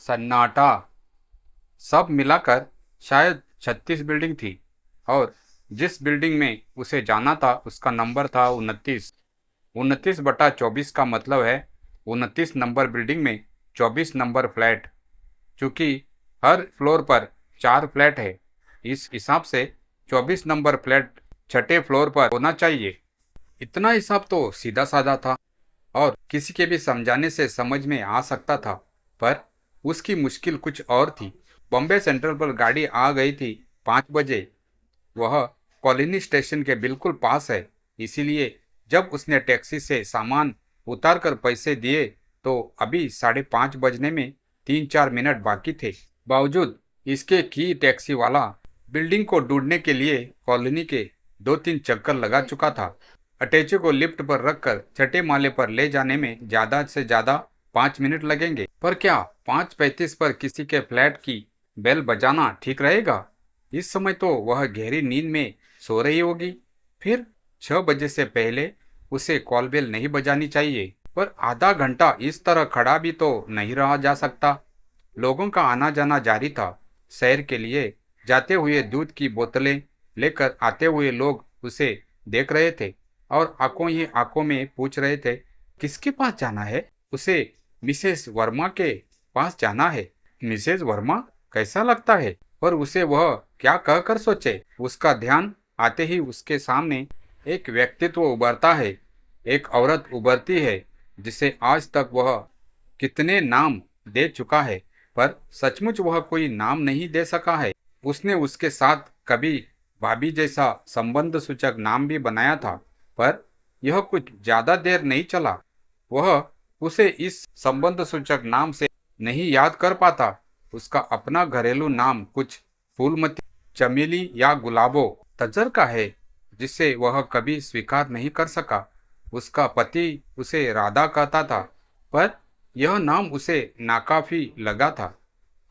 सन्नाटा। सब मिलाकर शायद 36 बिल्डिंग थी और जिस बिल्डिंग में उसे जाना था उसका नंबर था 29। 29/24 का मतलब है 29 नंबर बिल्डिंग में 24 नंबर फ्लैट। चूँकि हर फ्लोर पर 4 फ्लैट है, इस हिसाब से 24 नंबर फ्लैट छठे फ्लोर पर होना चाहिए। इतना हिसाब तो सीधा साधा था और किसी के भी समझाने से समझ में आ सकता था, पर उसकी मुश्किल कुछ और थी। बॉम्बे सेंट्रल पर गाड़ी आ गई थी 5 बजे। वह कॉलोनी स्टेशन के बिल्कुल पास है, इसीलिए जब उसने टैक्सी से सामान उतार कर पैसे दिए तो अभी 5:30 बजने में 3-4 मिनट बाकी थे। बावजूद इसके कि टैक्सी वाला बिल्डिंग को ढूंढने के लिए कॉलोनी के 2-3 चक्कर लगा चुका था। अटैची को लिफ्ट पर रखकर छठे माले पर ले जाने में ज़्यादा से ज़्यादा 5 मिनट लगेंगे, पर क्या 5:35 पर किसी के फ्लैट की बेल बजाना ठीक रहेगा? इस समय तो वह गहरी नींद में सो रही होगी। फिर 6 बजे से पहले उसे कॉल बेल नहीं बजानी चाहिए, पर आधा घंटा इस तरह खड़ा भी तो नहीं रहा जा सकता। लोगों का आना जाना जारी था। शहर के लिए जाते हुए दूध की बोतलें लेकर आते हुए लोग उसे देख रहे थे और आंखों ही आंखों में पूछ रहे थे, किसके पास जाना है? उसे मिसेस वर्मा के पास जाना है। मिसेस वर्मा कैसा लगता है? पर उसे वह क्या कहकर सोचे? उसका ध्यान आते ही उसके सामने एक व्यक्तित्व उभरता है। एक औरत उभरती है जिसे आज तक वह कितने नाम दे चुका है, पर सचमुच वह कोई नाम नहीं दे सका है। उसने उसके साथ कभी भाभी जैसा संबंध सूचक नाम भी बनाया था, पर यह कुछ ज्यादा देर नहीं चला। वह उसे इस संबंध सूचक नाम से नहीं याद कर पाता। उसका अपना घरेलू नाम कुछ फूलमती, चमेली या गुलाबो तजर का है, जिसे वह कभी स्वीकार नहीं कर सका। उसका पति उसे राधा कहता था, पर यह नाम उसे नाकाफी लगा था।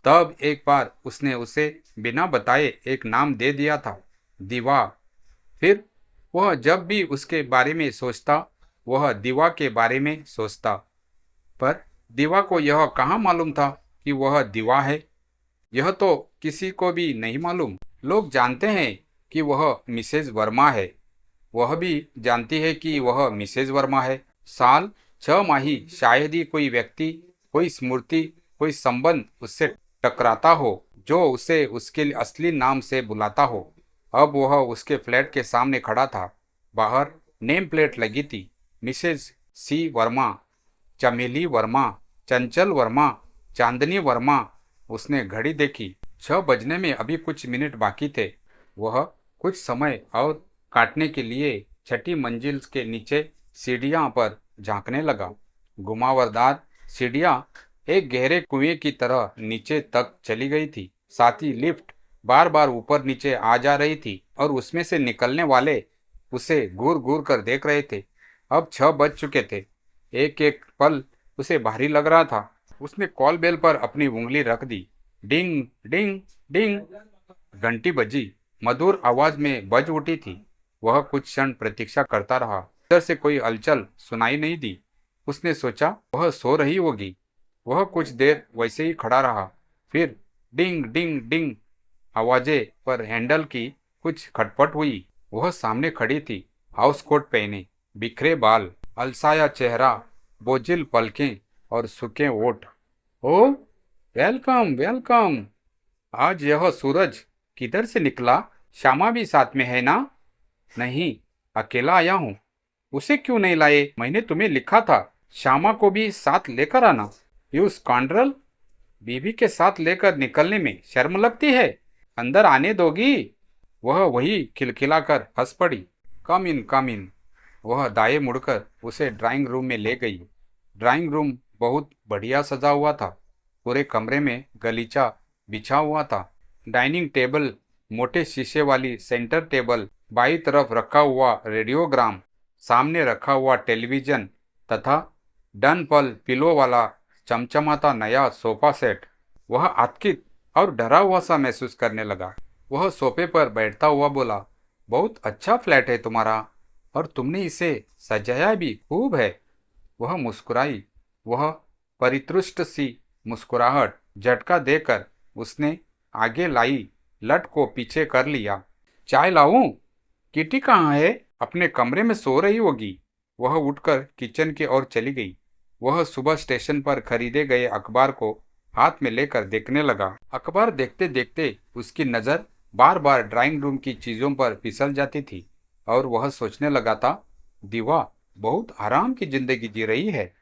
तब एक बार उसने उसे बिना बताए एक नाम दे दिया था, दीवा। फिर वह जब भी उसके बारे में सोचता वह दीवा के बारे में सोचता, पर दीवा को यह कहाँ मालूम था कि वह दीवा है। यह तो किसी को भी नहीं मालूम। लोग जानते हैं कि वह मिसेज वर्मा है, वह भी जानती है कि वह मिसेज वर्मा है। साल 6 माही शायद ही कोई व्यक्ति, कोई स्मृति, कोई संबंध उससे टकराता हो जो उसे उसके असली नाम से बुलाता हो। अब वह उसके फ्लैट के सामने खड़ा था। बाहर नेम प्लेट लगी थी, मिसेज सी वर्मा, चमेली वर्मा, चंचल वर्मा, चांदनी वर्मा। उसने घड़ी देखी, 6 बजने में अभी कुछ मिनट बाकी थे। वह कुछ समय और काटने के लिए छठी मंजिल के नीचे सीढ़ियां पर झांकने लगा। घुमावदार सीढ़ियां एक गहरे कुएं की तरह नीचे तक चली गई थी। साथ ही लिफ्ट बार बार ऊपर नीचे आ जा रही थी और उसमें से निकलने वाले उसे घूर घूर कर देख रहे थे। अब 6 बज चुके थे। एक एक पल उसे भारी लग रहा था। उसने कॉल बेल पर अपनी उंगली रख दी। डिंग डिंग डिंग, घंटी बजी, मधुर आवाज में बज उठी थी। वह कुछ क्षण प्रतीक्षा करता रहा। इधर से कोई हलचल सुनाई नहीं दी। उसने सोचा वह सो रही होगी। वह कुछ देर वैसे ही खड़ा रहा। फिर डिंग डिंग डिंग आवाजें पर हैंडल की कुछ खटपट हुई। वह सामने खड़ी थी, हाउस कोट पहने, बिखरे बाल, अलसाया चेहरा, बोझिल पलकें और सूखे ओठ। ओ, वेलकम वेलकम। आज यह सूरज किधर से निकला? श्यामा भी साथ में है ना? नहीं, अकेला आया हूँ। उसे क्यों नहीं लाए? मैंने तुम्हें लिखा था श्यामा को भी साथ लेकर आना। यू स्कॉन्ड्रल, बीवी के साथ लेकर निकलने में शर्म लगती है। अंदर आने दोगी? वह वही खिलखिलाकर हंस पड़ी। कम इन कम इन। वह दाएं मुड़कर उसे ड्राइंग रूम में ले गई। ड्राइंग रूम बहुत बढ़िया सजा हुआ था। पूरे कमरे में गलीचा बिछा हुआ था। डाइनिंग टेबल, मोटे शीशे वाली सेंटर टेबल, बाईं तरफ रखा हुआ रेडियोग्राम, सामने रखा हुआ टेलीविजन तथा डन पल पिलो वाला चमचमाता नया सोफा सेट। वह आतंकित और डरा हुआ सा महसूस करने लगा। वह सोफे पर बैठता हुआ बोला, बहुत अच्छा फ्लैट है तुम्हारा और तुमने इसे सजाया भी खूब है। वह मुस्कुराई। वह परितुष्ट सी मुस्कुराहट झटका देकर उसने आगे लाई लट को पीछे कर लिया। चाय लाऊं? किटी कहाँ है? अपने कमरे में सो रही होगी। वह उठकर किचन की ओर चली गई। वह सुबह स्टेशन पर खरीदे गए अखबार को हाथ में लेकर देखने लगा। अखबार देखते देखते उसकी नज़र बार बार ड्राइंग रूम की चीज़ों पर फिसल जाती थी और वह सोचने लगा था, दीवा बहुत आराम की जिंदगी जी रही है।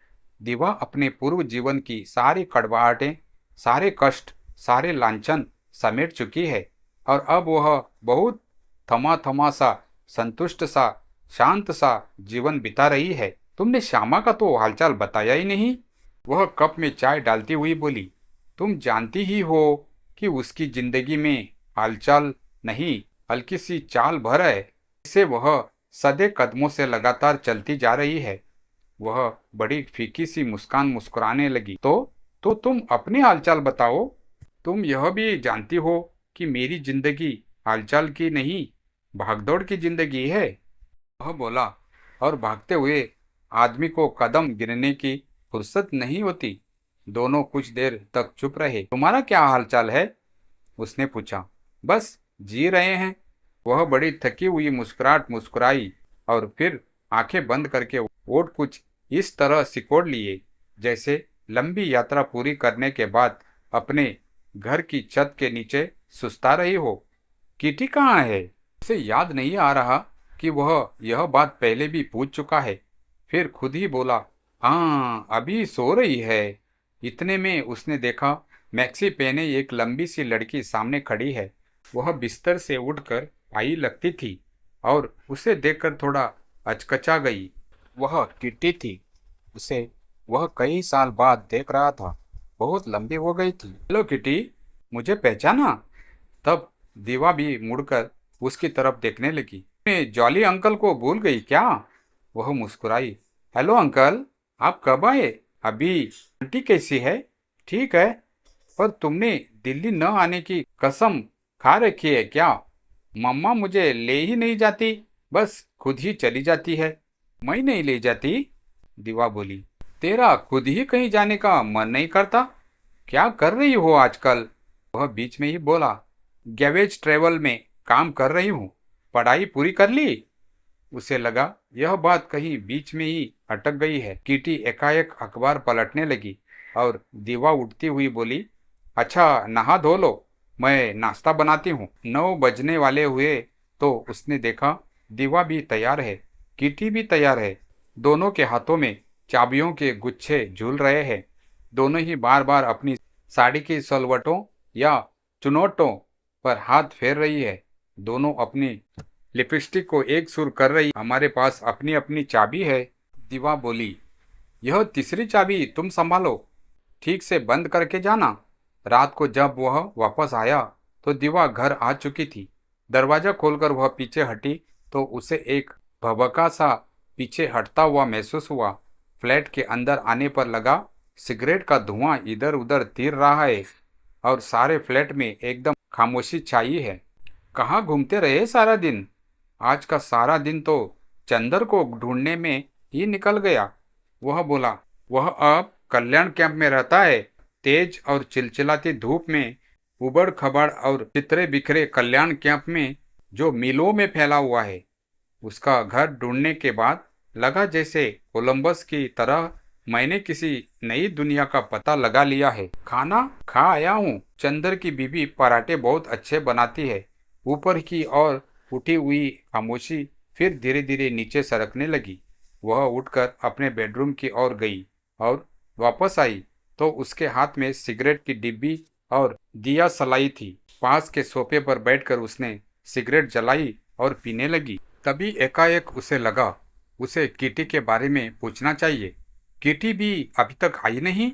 दीवा अपने पूर्व जीवन की सारी कड़वाहटें, सारे कष्ट, सारे लांछन समेट चुकी है और अब वह बहुत थमा थमा सा, संतुष्ट सा, शांत सा जीवन बिता रही है। तुमने श्यामा का तो हालचाल बताया ही नहीं। वह कप में चाय डालती हुई बोली, तुम जानती ही हो कि उसकी जिंदगी में हालचाल नहीं, हल्की सी चाल भर है। इसे वह सदे कदमों से लगातार चलती जा रही है। वह बड़ी फीकी सी मुस्कान मुस्कुराने लगी। तो तुम अपनी हालचाल बताओ। तुम यह भी जानती हो कि मेरी जिंदगी हालचाल की नहीं, भागदौड़ की जिंदगी है। वह बोला और भागते हुए आदमी को कदम गिरने की फुर्सत नहीं होती। दोनों कुछ देर तक चुप रहे। तुम्हारा क्या हालचाल है? उसने पूछा। बस जी रहे हैं। वह बड़ी थकी हुई मुस्कुराहट मुस्कुराई और फिर आंखें बंद करके ओठ कुछ इस तरह सिकोड़ लिए जैसे लंबी यात्रा पूरी करने के बाद अपने घर की छत के नीचे सुस्ता रही हो। किटी कहाँ है? उसे याद नहीं आ रहा कि वह यह बात पहले भी पूछ चुका है। फिर खुद ही बोला, हाँ अभी सो रही है। इतने में उसने देखा मैक्सी पहने एक लंबी सी लड़की सामने खड़ी है। वह बिस्तर से उठकर आई लगती थी और उसे देखकर थोड़ा अचकचा गई। वह किटी थी। उसे वह कई साल बाद देख रहा था। बहुत लंबी हो गई थी। हेलो किटी, मुझे पहचाना? तब दीवा भी मुड़कर उसकी तरफ देखने लगी। मैं जॉली अंकल को भूल गई क्या? वह मुस्कुराई। हेलो अंकल, आप कब आए? अभी। आंटी कैसी है? ठीक है, पर तुमने दिल्ली न आने की कसम खा रखी है क्या? मम्मा मुझे ले ही नहीं जाती, बस खुद ही चली जाती है। मैं नहीं ले जाती, दीवा बोली। तेरा खुद ही कहीं जाने का मन नहीं करता? क्या कर रही हो आजकल? वह बीच में ही बोला। गैवेज ट्रेवल में काम कर रही हूँ। पढ़ाई पूरी कर ली? उसे लगा यह बात कहीं बीच में ही अटक गई है। किटी एकाएक अखबार पलटने लगी और दीवा उठती हुई बोली, अच्छा नहा धो लो, मैं नाश्ता बनाती हूँ। 9 बजने वाले हुए तो उसने देखा दीवा भी तैयार है, किटी भी तैयार है। दोनों के हाथों में चाबियों के गुच्छे झूल रहे हैं। दोनों ही बार बार अपनी साड़ी की सलवटों या चुनौटों पर हाथ फेर रही है। दोनों अपनी लिपस्टिक को एक सुर कर रही। हमारे पास अपनी अपनी चाबी है, दीवा बोली। यह तीसरी चाबी तुम संभालो, ठीक से बंद करके जाना। रात को जब वह वापस आया तो दीवा घर आ चुकी थी। दरवाजा खोलकर वह पीछे हटी तो उसे एक भभका सा पीछे हटता हुआ महसूस हुआ। फ्लैट के अंदर आने पर लगा सिगरेट का धुआं इधर उधर तीर रहा है और सारे फ्लैट में एकदम खामोशी छाई है। कहाँ घूमते रहे सारा दिन? आज का सारा दिन तो चंदर को ढूंढने में ही निकल गया, वह बोला। वह अब कल्याण कैंप में रहता है। तेज और चिलचिलाती धूप में उबड़ खबड़ और चित्रे बिखरे कल्याण कैंप में जो मीलों में फैला हुआ है। उसका घर ढूंढने के बाद लगा जैसे कोलंबस की तरह मैंने किसी नई दुनिया का पता लगा लिया है। खाना खा आया हूँ। चंदर की बीबी पराठे बहुत अच्छे बनाती है। ऊपर की ओर उठी हुई खामोशी फिर धीरे धीरे नीचे सरकने लगी। वह उठकर अपने बेडरूम की ओर गई और वापस आई तो उसके हाथ में सिगरेट की डिब्बी और दिया सलाई थी। पास के सोफे पर बैठकर उसने सिगरेट जलाई और पीने लगी। तभी एकाएक उसे लगा उसे किटी के बारे में पूछना चाहिए। किटी भी अभी तक आई नहीं।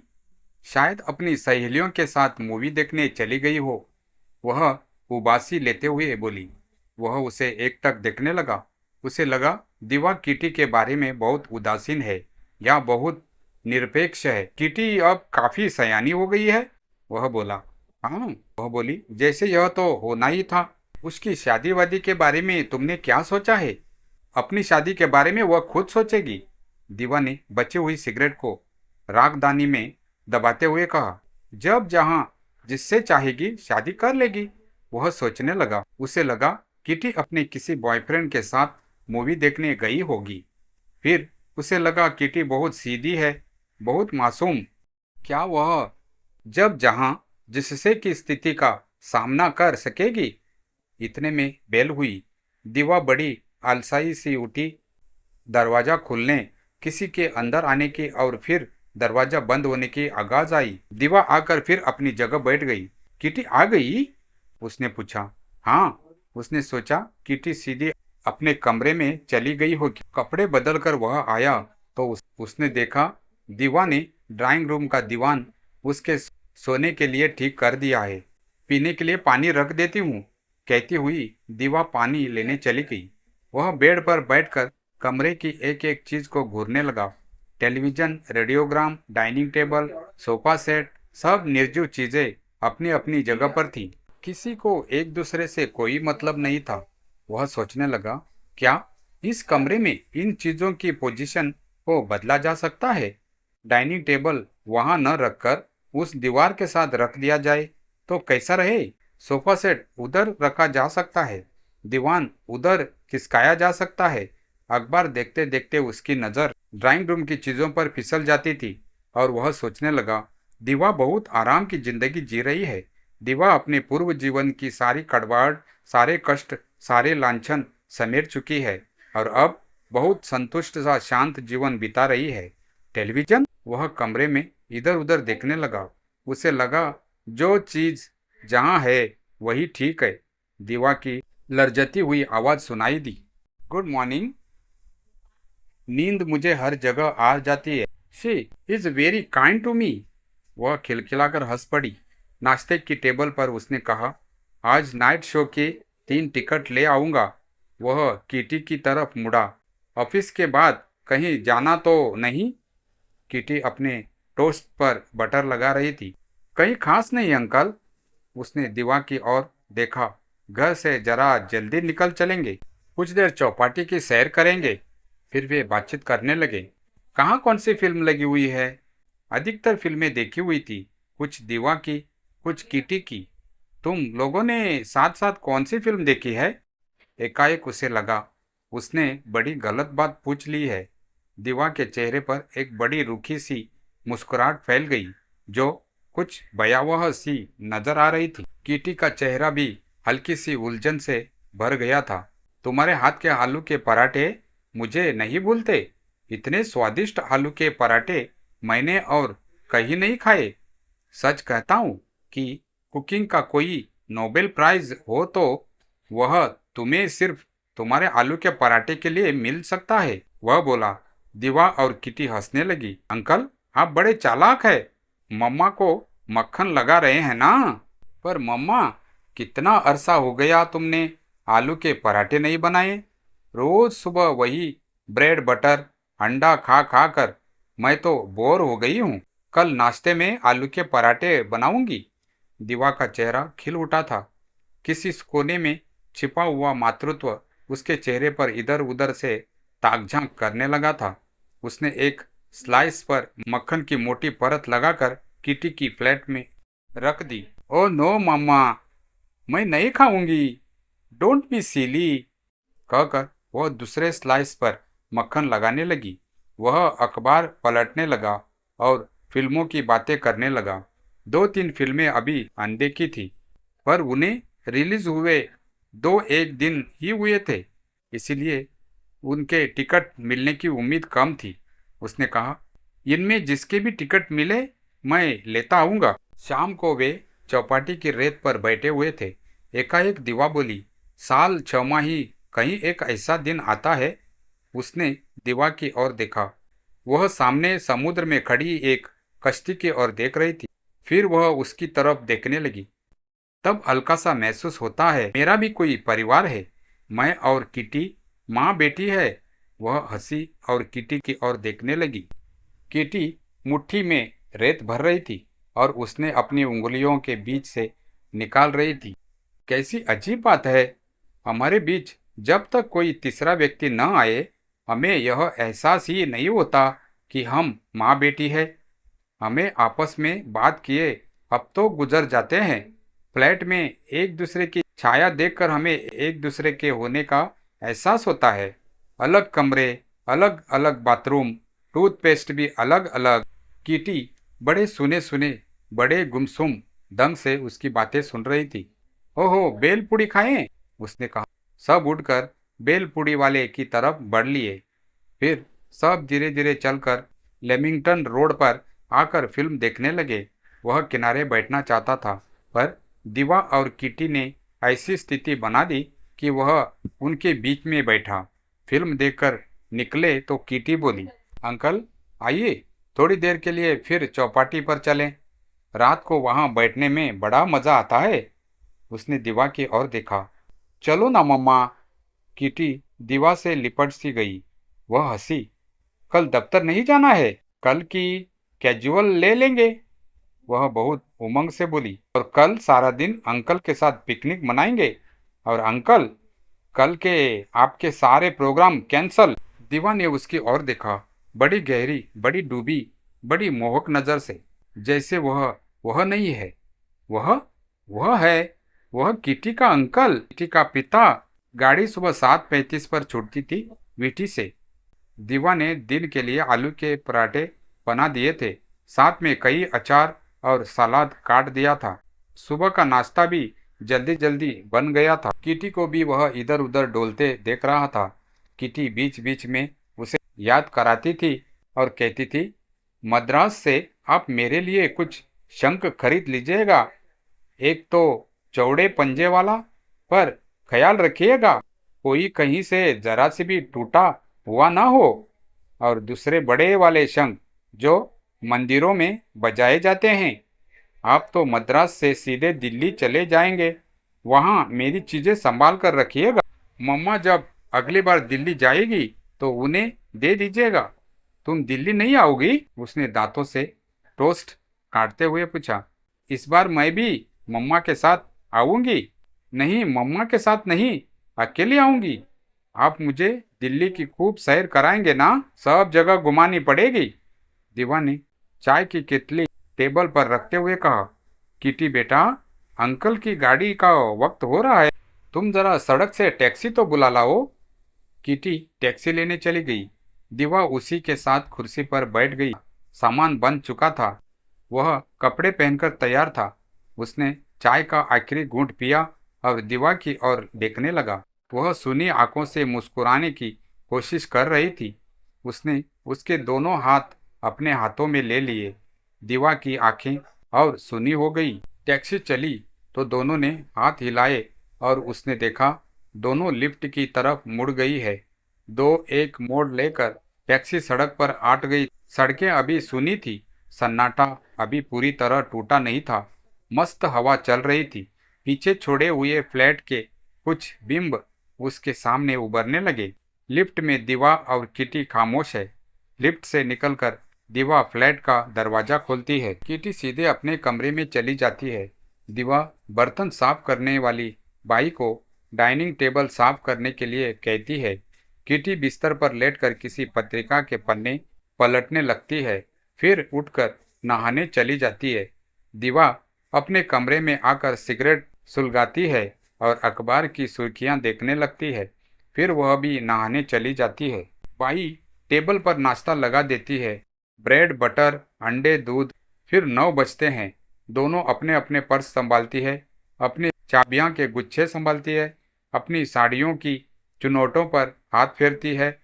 शायद अपनी सहेलियों के साथ मूवी देखने चली गई हो, वह उबासी लेते हुए बोली। वह उसे एकटक देखने लगा। उसे लगा दीवा किटी के बारे में बहुत उदासीन है या बहुत निरपेक्ष है। किटी अब काफी सयानी हो गई है, वह बोला। हाँ, वह बोली, जैसे यह तो होना ही था। उसकी शादी वादी के बारे में तुमने क्या सोचा है? अपनी शादी के बारे में वह खुद सोचेगी, दीवा ने बची हुई सिगरेट को रागदानी में दबाते हुए कहा। जब जहां जिससे चाहेगी शादी कर लेगी। वह सोचने लगा। उसे लगा किटी अपने किसी बॉयफ्रेंड के साथ मूवी देखने गई होगी। फिर उसे लगा किटी बहुत सीधी है, बहुत मासूम। क्या वह जब जहां जिससे की स्थिति का सामना कर सकेगी? इतने में बेल हुई। दीवा बड़ी आलसाई सी उठी। दरवाजा खुलने, किसी के अंदर आने की और फिर दरवाजा बंद होने की आवाज आई। दीवा आकर फिर अपनी जगह बैठ गई। किटी आ गई? उसने पूछा। हाँ, उसने सोचा किटी सीधी अपने कमरे में चली गई होगी। कपड़े बदलकर वह आया तो उसने देखा दीवा ने ड्राइंग रूम का दीवान उसके सोने के लिए ठीक कर दिया है। पीने के लिए पानी रख देती हूँ, कहती हुई दीवा पानी लेने चली गई। वह बेड पर बैठकर कमरे की एक एक चीज को घूरने लगा। Television, radiogram, dining table, sofa set, सब निर्जीव चीजें अपनी अपनी जगह पर थी। किसी को एक दूसरे से कोई मतलब नहीं था। वह सोचने लगा, क्या इस कमरे में इन चीजों की पोजीशन को बदला जा सकता है? डाइनिंग टेबल वहां न रखकर उस दीवार के साथ रख दिया जाए तो कैसा रहे? सोफा सेट उधर रखा जा सकता है, दीवान उधर खिसकाया जा सकता है। अखबार देखते देखते उसकी नज़र ड्राइंग रूम की चीज़ों पर फिसल जाती थी और वह सोचने लगा, दीवा बहुत आराम की जिंदगी जी रही है। दीवा अपने पूर्व जीवन की सारी कड़वाहट, सारे कष्ट, सारे लांछन समेट चुकी है और अब बहुत संतुष्ट सा शांत जीवन बिता रही है। टेलीविजन? वह कमरे में इधर उधर देखने लगा। उसे लगा जो चीज जहां है वही ठीक है। दीवा की लर्जती हुई आवाज सुनाई दी। Good morning. नींद मुझे हर जगह आ जाती है। She is very kind to me. वह खिलखिलाकर हंस पड़ी। नाश्ते की टेबल पर उसने कहा, आज नाइट शो के 3 टिकट ले आऊंगा। वह किटी की तरफ मुड़ा। ऑफिस के बाद कहीं जाना तो नहीं? किटी अपने टोस्ट पर बटर लगा रही थी। कहीं खास नहीं अंकल। उसने दीवा की ओर देखा। घर से जरा जल्दी निकल चलेंगे, कुछ देर चौपाटी की सैर करेंगे। फिर वे बातचीत करने लगे। कहाँ कौन सी फिल्म लगी हुई है? अधिकतर फिल्में देखी हुई थी, कुछ दीवा की, कुछ किटी की। तुम लोगों ने साथ साथ कौन सी फिल्म देखी है? एकाएक उसे लगा उसने बड़ी गलत बात पूछ ली है। दीवा के चेहरे पर एक बड़ी रूखी सी मुस्कुराहट फैल गई जो कुछ भयावह सी नजर आ रही थी। किटी का चेहरा भी हल्की सी उलझन से भर गया था। तुम्हारे हाथ के आलू के पराठे मुझे नहीं भूलते। इतने स्वादिष्ट आलू के पराठे मैंने और कहीं नहीं खाए। सच कहता हूँ कि कुकिंग का कोई नोबेल प्राइज हो तो वह तुम्हें सिर्फ तुम्हारे आलू के पराठे के लिए मिल सकता है। वह बोला। दीवा और किटी हंसने लगी। अंकल, आप बड़े चालाक है। मम्मा को मक्खन लगा रहे हैं ना? पर मम्मा, कितना अरसा हो गया तुमने आलू के पराठे नहीं बनाए। रोज सुबह वही ब्रेड बटर अंडा खा खा कर मैं तो बोर हो गई हूँ। कल नाश्ते में आलू के पराठे बनाऊंगी। दीवा का चेहरा खिल उठा था। किसी कोने में छिपा हुआ मातृत्व उसके चेहरे पर इधर उधर से ताक-झांक करने लगा था। उसने एक स्लाइस पर मक्खन की मोटी परत लगाकर किटी की प्लेट में रख दी। ओ नो मम्मा, मैं नहीं खाऊंगी। डोंट बी सिली, कहकर वह दूसरे स्लाइस पर मक्खन लगाने लगी। वह अखबार पलटने लगा और फिल्मों की बातें करने लगा। 2-3 फिल्में अभी अनदेखी थी, पर उन्हें रिलीज हुए 2-1 दिन ही हुए थे, इसीलिए उनके टिकट मिलने की उम्मीद कम थी। उसने कहा, इनमें जिसके भी टिकट मिले मैं लेता आऊँगा। शाम को वे चौपाटी की रेत पर बैठे हुए थे। एकाएक दीवा बोली, साल 6 माही कहीं एक ऐसा दिन आता है। उसने दीवा की ओर देखा। वह सामने समुद्र में खड़ी एक कश्ती की ओर देख रही थी। फिर वह उसकी तरफ देखने लगी। तब हल्का सा महसूस होता है मेरा भी कोई परिवार है। मैं और किटी माँ बेटी है। वह हंसी और किटी की ओर देखने लगी। किटी मुट्ठी में रेत भर रही थी और उसने अपनी उंगलियों के बीच से निकाल रही थी। कैसी अजीब बात है, हमारे बीच जब तक कोई तीसरा व्यक्ति न आए हमें यह एहसास ही नहीं होता कि हम माँ बेटी है। हमें आपस में बात किए अब तो गुजर जाते हैं। फ्लैट में एक दूसरे की छाया देखकर हमें एक दूसरे के होने का एहसास होता है। अलग कमरे, अलग अलग बाथरूम, टूथपेस्ट भी अलग अलग। कीटी बड़े सुने सुने, बड़े गुमसुम ढंग से उसकी बातें सुन रही थी। ओहो, बेल पूड़ी खाएं? उसने कहा। सब उठकर बेल पूड़ी वाले की तरफ बढ़ लिए। फिर सब धीरे धीरे चलकर लेमिंगटन रोड पर आकर फिल्म देखने लगे। वह किनारे बैठना चाहता था, पर दीवा और किटी ने ऐसी स्थिति बना दी कि वह उनके बीच में बैठा। फिल्म देखकर निकले तो किटी बोली, अंकल आइए, थोड़ी देर के लिए फिर चौपाटी पर चलें। रात को वहां बैठने में बड़ा मजा आता है। उसने दीवा की ओर देखा। चलो ना मम्मा। किटी दीवा से लिपट सी गई। वह हंसी। कल दफ्तर नहीं जाना है? कल की कैजुअल ले लेंगे। वह बहुत उमंग से बोली। और कल सारा दिन अंकल के साथ पिकनिक मनाएंगे। और अंकल, कल के आपके सारे प्रोग्राम कैंसल। दीवा ने उसकी ओर देखा, बड़ी गहरी, बड़ी डूबी, बड़ी मोहक नजर से, जैसे वह नहीं है। वह है। वह किटी का अंकल, किटी का पिता। गाड़ी सुबह 7:35 पर छूटती थी वीटी से। दीवा ने दिन के लिए आलू के पराठे बना दिए थे, साथ में कई अचार और सलाद काट दिया था। सुबह का नाश्ता भी जल्दी जल्दी बन गया था। किटी को भी वह इधर उधर डोलते देख रहा था। किटी बीच बीच में उसे याद कराती थी और कहती थी, मद्रास से आप मेरे लिए कुछ शंख खरीद लीजिएगा। एक तो चौड़े पंजे वाला, पर ख्याल रखिएगा कोई कहीं से जरा से भी टूटा हुआ ना हो। और दूसरे बड़े वाले शंख जो मंदिरों में बजाए जाते हैं। आप तो मद्रास से सीधे दिल्ली चले जाएंगे, वहाँ मेरी चीजें संभाल कर रखिएगा। मम्मा जब अगली बार दिल्ली जाएगी तो उन्हें दे दीजिएगा। तुम दिल्ली नहीं आओगी? उसने दांतों से टोस्ट काटते हुए पूछा। इस बार मैं भी मम्मा के साथ आऊंगी। नहीं, मम्मा के साथ नहीं, अकेली आऊंगी। आप मुझे दिल्ली की खूब सैर कराएंगे ना? सब जगह घुमानी पड़ेगी। दीवा ने चाय की केतली टेबल पर रखते हुए कहा। किटी बेटा, अंकल की गाड़ी का वक्त हो रहा है, तुम जरा सड़क से टैक्सी तो बुला लाओ। किटी टैक्सी लेने चली गई। दीवा उसी के साथ कुर्सी पर बैठ गई। सामान बन चुका था। वह कपड़े पहनकर तैयार था। उसने चाय का आखिरी घूंट पिया और दीवा की ओर देखने लगा। वह सुनी आंखों से मुस्कुराने की कोशिश कर रही थी। उसने उसके दोनों हाथ अपने हाथों में ले लिए। दीवा की आंखें और सुनी हो गई। टैक्सी चली तो दोनों ने हाथ हिलाए और उसने देखा दोनों लिफ्ट की तरफ मुड़ गई है। एक मोड़ लेकर टैक्सी सड़क पर आट गई। सड़कें अभी सुनी थी। सन्नाटा अभी पूरी तरह टूटा नहीं था। मस्त हवा चल रही थी। पीछे छोड़े हुए फ्लैट के कुछ बिंब उसके सामने उभरने लगे। लिफ्ट में दीवा और किटी खामोश है। लिफ्ट से निकलकर दीवा फ्लैट का दरवाजा खोलती है। किटी सीधे अपने कमरे में चली जाती है। दीवा बर्तन साफ करने वाली बाई को डाइनिंग टेबल साफ करने के लिए कहती है। किटी बिस्तर पर लेटकर किसी पत्रिका के पन्ने पलटने लगती है, फिर उठकर नहाने चली जाती है। दीवा अपने कमरे में आकर सिगरेट सुलगाती है और अखबार की सुर्खियां देखने लगती है। फिर वह भी नहाने चली जाती है। बाई टेबल पर नाश्ता लगा देती है, ब्रेड, बटर, अंडे, दूध। फिर 9 बजते हैं। दोनों अपने अपने पर्स संभालती है, अपनी चाबियां के गुच्छे संभालती है, अपनी साड़ियों की चुनौटों पर हाथ फेरती है,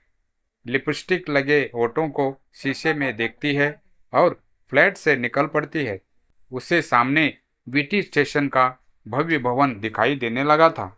लिपस्टिक लगे होठों को शीशे में देखती है और फ्लैट से निकल पड़ती है। उसे सामने वीटी स्टेशन का भव्य भवन दिखाई देने लगा था।